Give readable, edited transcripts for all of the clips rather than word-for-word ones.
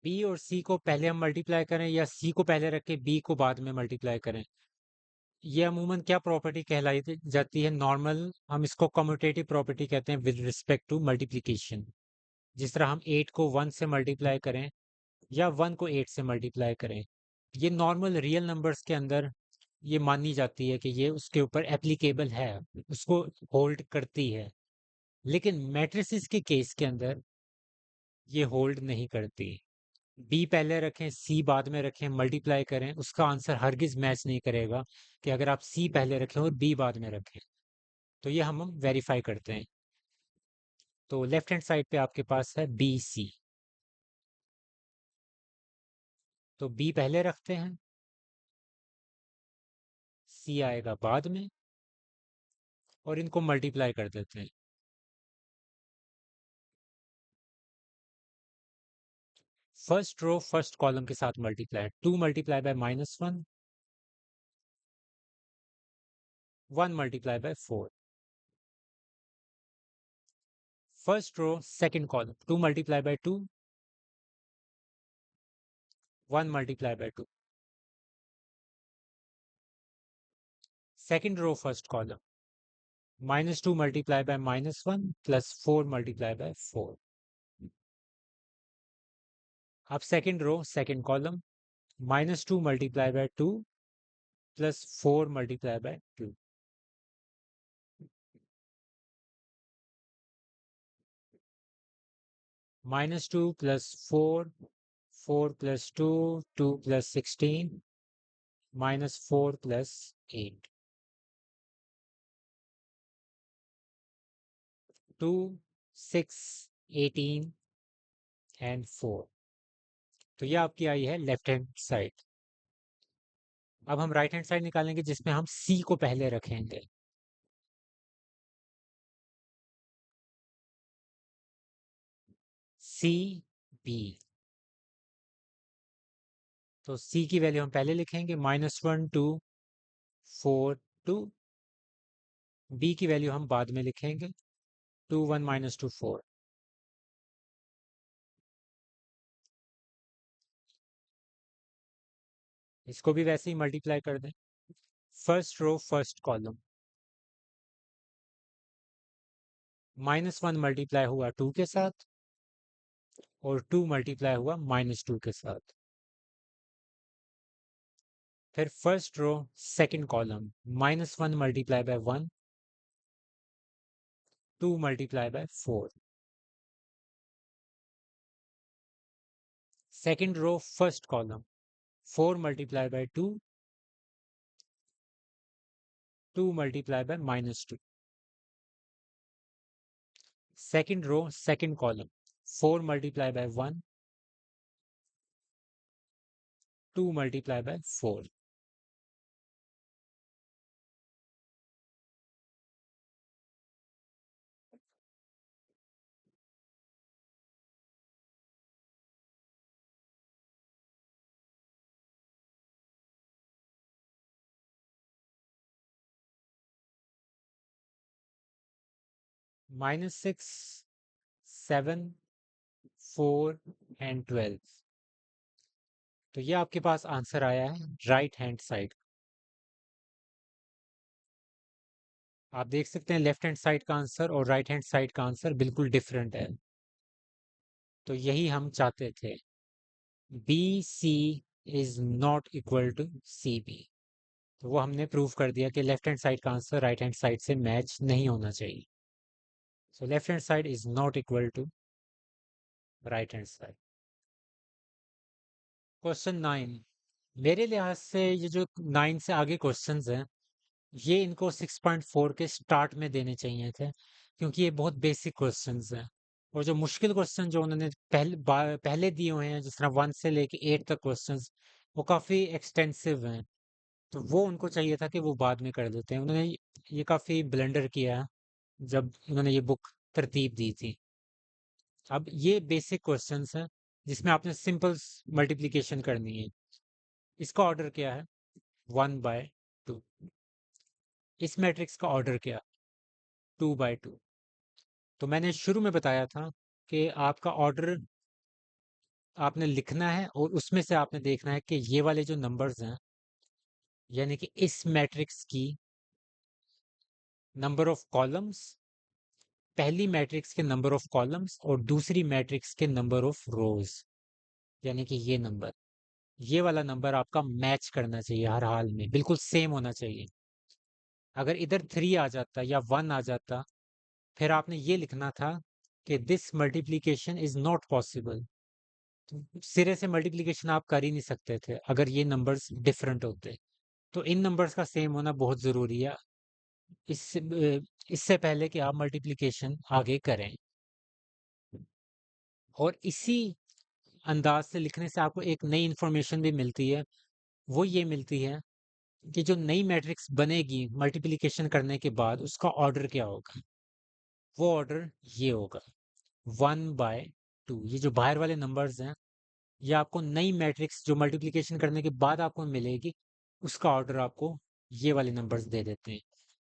B और सी को पहले हम मल्टीप्लाई करें या सी को पहले रख के बी को बाद में मल्टीप्लाई करें, ये अमूमन क्या प्रॉपर्टी कहलाई जाती है? नॉर्मल, हम इसको कम्यूटेटिव प्रॉपर्टी कहते हैं विद रिस्पेक्ट टू मल्टीप्लिकेशन। जिस तरह हम 8 को 1 से मल्टीप्लाई करें या 1 को 8 से मल्टीप्लाई करें, ये नॉर्मल रियल नंबर्स के अंदर ये मानी जाती है कि ये उसके ऊपर एप्लीकेबल है, उसको होल्ड करती है। लेकिन मैट्रिसेस के केस के अंदर ये होल्ड नहीं करती। बी पहले रखें, सी बाद में रखें, मल्टीप्लाई करें, उसका आंसर हरगिज मैच नहीं करेगा कि अगर आप सी पहले रखें और बी बाद में रखें। तो ये हम वेरीफाई करते हैं। तो लेफ्ट हैंड साइड पे आपके पास है बी सी। तो बी पहले रखते हैं, सी आएगा बाद में, और इनको मल्टीप्लाई कर देते हैं। फर्स्ट रो फर्स्ट कॉलम के साथ multiply, 2 multiply by -1, 1 multiply by 4। First row second column, 2 multiply by 2, 1 multiply by 2। Second row first column, -2 multiply by -1 plus 4 multiply by 4। अब second row second column, -2 multiply by 2 plus 4 multiply by 2। -2 plus 4, 4 plus 2, 2 plus 16, -4 plus 8, 2, 6, 18 and 4। तो ये आपकी आई है left hand side. अब हम right hand side निकालेंगे जिसमें हम सी को पहले रखेंगे। C B. तो सी की वैल्यू हम पहले लिखेंगे, -1 2 4 2। बी की वैल्यू हम बाद में लिखेंगे, 2 1 -2 4। इसको भी वैसे ही मल्टीप्लाई कर दें। First row first column, -1 multiply हुआ 2 के साथ और 2 मल्टीप्लाई हुआ -2 के साथ। फिर first row second column, -1 multiply by 1, 2 multiply by 4। Second row first column, 4 multiply by 2, 2 multiply by -2। Second row second column, 4 multiply by 1, 2 multiply by 4। -6 7 4 and 12। तो ये आपके पास आंसर आया है राइट हैंड साइड। आप देख सकते हैं लेफ्ट हैंड साइड का आंसर और राइट हैंड साइड का आंसर बिल्कुल डिफरेंट है। तो यही हम चाहते थे, B C is not equal to C B. तो वो हमने प्रूव कर दिया कि लेफ्ट हैंड साइड का आंसर राइट हैंड साइड से मैच नहीं होना चाहिए। So left hand side is not equal to right hand side. Question 9। मेरे लिहाज से ये जो 9 से आगे क्वेश्चंस हैं, ये इनको 6.4 के स्टार्ट में देने चाहिए थे, क्योंकि ये बहुत बेसिक क्वेश्चंस हैं। और जो मुश्किल क्वेश्चन जो उन्होंने पहले दिए हुए हैं, जिस तरह 1 से लेके 8 तक क्वेश्चंस, वो काफ़ी एक्सटेंसिव हैं। तो वो उनको चाहिए था कि वो बाद में कर देते हैं। उन्होंने ये काफ़ी ब्लंडर किया है जब उन्होंने ये बुक तरतीब दी थी। अब ये बेसिक क्वेश्चंस हैं जिसमें आपने सिंपल मल्टीप्लिकेशन करनी है। इसका ऑर्डर क्या है? 1/2। इस मैट्रिक्स का ऑर्डर क्या? 2/2। तो मैंने शुरू में बताया था कि आपका ऑर्डर आपने लिखना है और उसमें से आपने देखना है कि ये वाले जो नंबर्स हैं, यानी कि इस मैट्रिक्स की नंबर ऑफ कॉलम्स, पहली मैट्रिक्स के नंबर ऑफ कॉलम्स और दूसरी मैट्रिक्स के नंबर ऑफ रोज, यानी कि ये नंबर, ये वाला नंबर आपका मैच करना चाहिए, हर हाल में बिल्कुल सेम होना चाहिए। अगर इधर 3 आ जाता या 1 आ जाता, फिर आपने ये लिखना था कि this multiplication is not possible. सिरे से मल्टीप्लीकेशन आप कर ही नहीं सकते थे अगर ये नंबर्स डिफरेंट होते। तो इन नंबर्स का सेम होना बहुत ज़रूरी है इससे पहले कि आप मल्टीप्लिकेशन आगे करें। और इसी अंदाज से लिखने से आपको एक नई इंफॉर्मेशन भी मिलती है। वो ये मिलती है कि जो नई मैट्रिक्स बनेगी मल्टीप्लिकेशन करने के बाद, उसका ऑर्डर क्या होगा। वो ऑर्डर ये होगा 1/2। ये जो बाहर वाले नंबर्स हैं, ये आपको नई मैट्रिक्स जो मल्टीप्लिकेशन करने के बाद आपको मिलेगी, उसका ऑर्डर आपको ये वाले नंबर्स दे देते हैं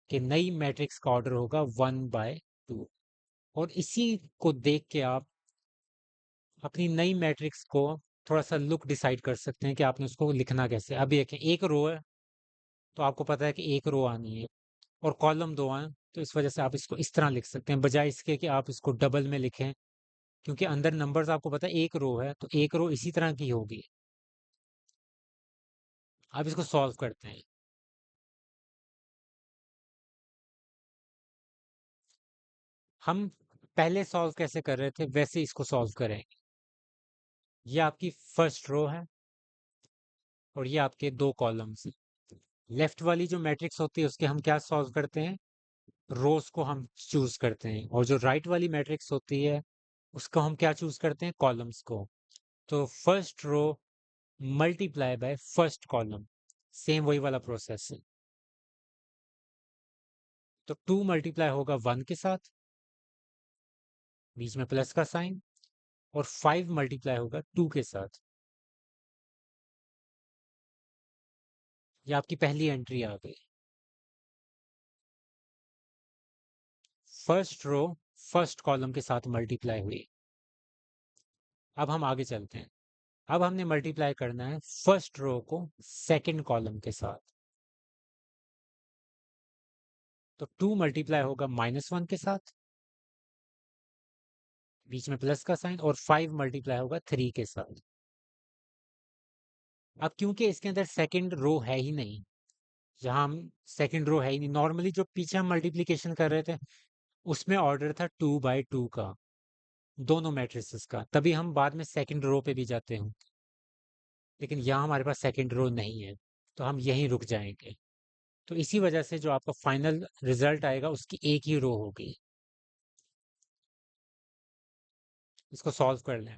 कि नई मैट्रिक्स का ऑर्डर होगा 1/2। और इसी को देख के आप अपनी नई मैट्रिक्स को थोड़ा सा लुक डिसाइड कर सकते हैं कि आपने उसको लिखना कैसे। अभी देखें, एक रो है तो आपको पता है कि एक रो आनी है, और कॉलम दो हैं, तो इस वजह से आप इसको इस तरह लिख सकते हैं बजाय इसके कि आप इसको डबल में लिखें, क्योंकि अंदर नंबर्स आपको पता है एक रो है तो एक रो इसी तरह की होगी। आप इसको सॉल्व करते हैं। हम पहले सॉल्व कैसे कर रहे थे वैसे इसको सॉल्व करेंगे। ये आपकी फर्स्ट रो है और ये आपके दो कॉलम्स। लेफ्ट वाली जो मैट्रिक्स होती है उसके हम क्या सॉल्व करते हैं, रोज को हम चूज करते हैं, और जो राइट वाली मैट्रिक्स होती है उसको हम क्या चूज करते हैं, कॉलम्स को। तो first row multiply by first column, same वही वाला प्रोसेस है। तो 2 मल्टीप्लाई होगा 1 के साथ, बीच में प्लस का साइन, और 5 मल्टीप्लाई होगा 2 के साथ। ये आपकी पहली एंट्री आ गई। फर्स्ट रो फर्स्ट कॉलम के साथ मल्टीप्लाई हुई। अब हम आगे चलते हैं। अब हमने मल्टीप्लाई करना है फर्स्ट रो को सेकंड कॉलम के साथ। तो 2 मल्टीप्लाई होगा -1 के साथ, बीच में प्लस का साइन, और 5 मल्टीप्लाई होगा 3 के साथ। अब क्योंकि इसके अंदर सेकंड रो है ही नहीं, जहां हम सेकंड रो है ही नहीं, नॉर्मली जो पीछे हम मल्टीप्लिकेशन कर रहे थे उसमें ऑर्डर था 2/2 का, दोनों मैट्रिसेस का, तभी हम बाद में सेकंड रो पे भी जाते हैं। लेकिन यहाँ हमारे पास सेकंड रो नहीं है, तो हम यहीं रुक जाएंगे। तो इसी वजह से जो आपका फाइनल रिजल्ट आएगा उसकी एक ही रो होगी। इसको सॉल्व कर लें।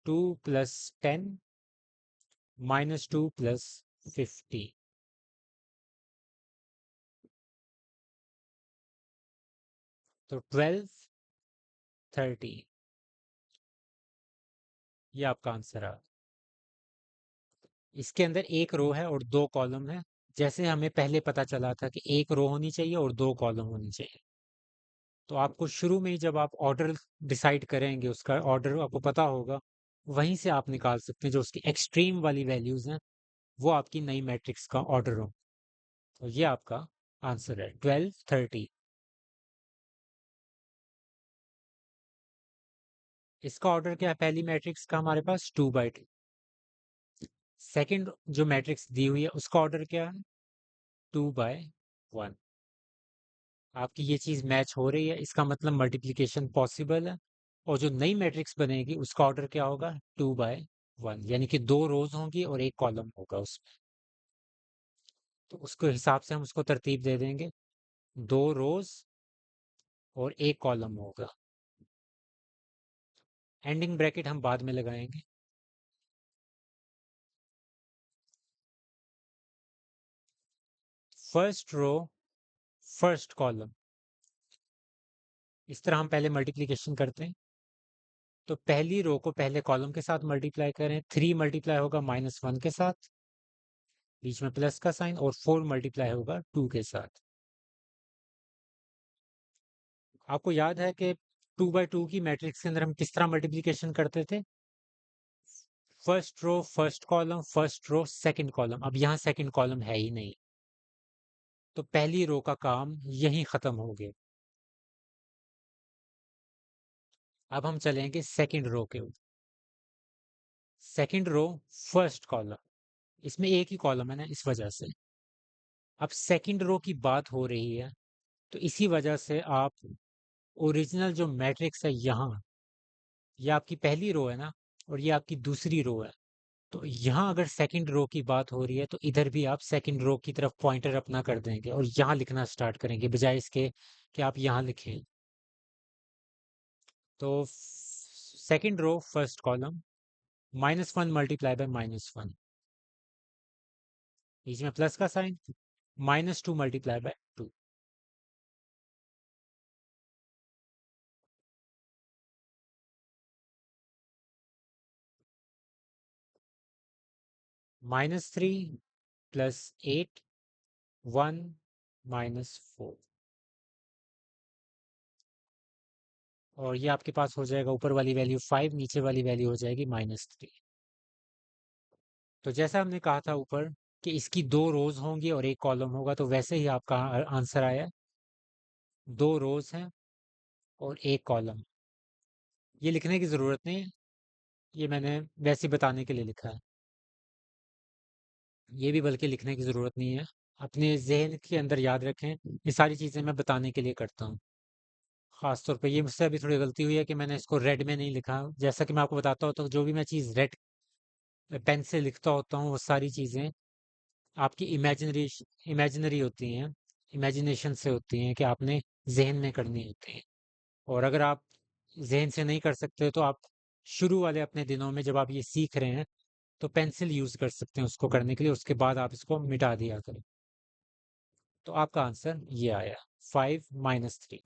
2 + 10 -2 + 50, तो 12 13, ये आपका आंसर है। इसके अंदर एक रो है और दो कॉलम है, जैसे हमें पहले पता चला था कि एक रो होनी चाहिए और दो कॉलम होनी चाहिए। तो आपको शुरू में ही जब आप ऑर्डर डिसाइड करेंगे, उसका ऑर्डर आपको पता होगा, वहीं से आप निकाल सकते हैं जो उसकी एक्सट्रीम वाली वैल्यूज हैं, वो आपकी नई मैट्रिक्स का ऑर्डर हो। तो ये आपका आंसर है 12 13। इसका ऑर्डर क्या है, पहली मैट्रिक्स का हमारे पास 2/2। सेकंड जो मैट्रिक्स दी हुई है उसका ऑर्डर क्या है, 2/1। आपकी ये चीज मैच हो रही है, इसका मतलब मल्टीप्लिकेशन पॉसिबल है। और जो नई मैट्रिक्स बनेगी उसका ऑर्डर क्या होगा, 2/1, यानी कि दो रोज होंगी और एक कॉलम होगा उसमें। तो उसके हिसाब से हम उसको तरतीब दे देंगे, दो रोज और एक कॉलम होगा। एंडिंग ब्रैकेट हम बाद में लगाएंगे। फर्स्ट रो फर्स्ट कॉलम, इस तरह हम पहले मल्टीप्लिकेशन करते हैं। तो पहली रो को पहले कॉलम के साथ मल्टीप्लाई करें, 3 मल्टीप्लाई होगा -1 के साथ, बीच में प्लस का साइन, और 4 मल्टीप्लाई होगा 2 के साथ। आपको याद है कि 2/2 की मैट्रिक्स के अंदर हम किस तरह मल्टीप्लिकेशन करते थे, first row first column, first row second column. अब यहाँ सेकंड कॉलम है ही नहीं, तो पहली रो का काम यहीं खत्म हो गया। अब हम चलेंगे सेकंड रो के ऊपर। सेकंड रो फर्स्ट कॉलम, इसमें एक ही कॉलम है ना, इस वजह से। अब सेकंड रो की बात हो रही है, तो इसी वजह से आप ओरिजिनल जो मैट्रिक्स है यहाँ, ये आपकी पहली रो है ना, और ये आपकी दूसरी रो है। तो यहाँ अगर सेकंड रो की बात हो रही है, तो इधर भी आप सेकंड रो की तरफ पॉइंटर अपना कर देंगे और यहाँ लिखना स्टार्ट करेंगे, बजाय इसके कि आप यहाँ लिखें। तो second row first column, -1 multiply by -1, बीच में प्लस का साइन, -2 मल्टीप्लाई बाय 2, -3 +8, 1 -4। और ये आपके पास हो जाएगा ऊपर वाली वैल्यू 5, नीचे वाली वैल्यू हो जाएगी -3। तो जैसा हमने कहा था ऊपर कि इसकी दो रोज होंगी और एक कॉलम होगा, तो वैसे ही आपका आंसर आया, दो रोज हैं और एक कॉलम। ये लिखने की ज़रूरत नहीं है, ये मैंने वैसे ही बताने के लिए लिखा है। ये भी बल्कि लिखने की ज़रूरत नहीं है, अपने जहन के अंदर याद रखें। ये सारी चीज़ें मैं बताने के लिए करता हूँ। खास तौर पे ये मुझसे अभी थोड़ी गलती हुई है कि मैंने इसको रेड में नहीं लिखा। जैसा कि मैं आपको बताता हूँ, तो जो भी मैं चीज़ रेड पेन से लिखता होता हूँ, वो सारी चीज़ें आपकी इमेजिनरी होती हैं, इमेजिनेशन से होती हैं, कि आपने जहन में करनी होती हैं। और अगर आप जहन से नहीं कर सकते, तो आप शुरू वाले अपने दिनों में जब आप ये सीख रहे हैं, तो पेंसिल यूज कर सकते हैं उसको करने के लिए, उसके बाद आप इसको मिटा दिया करें। तो आपका आंसर ये आया, 5 -3।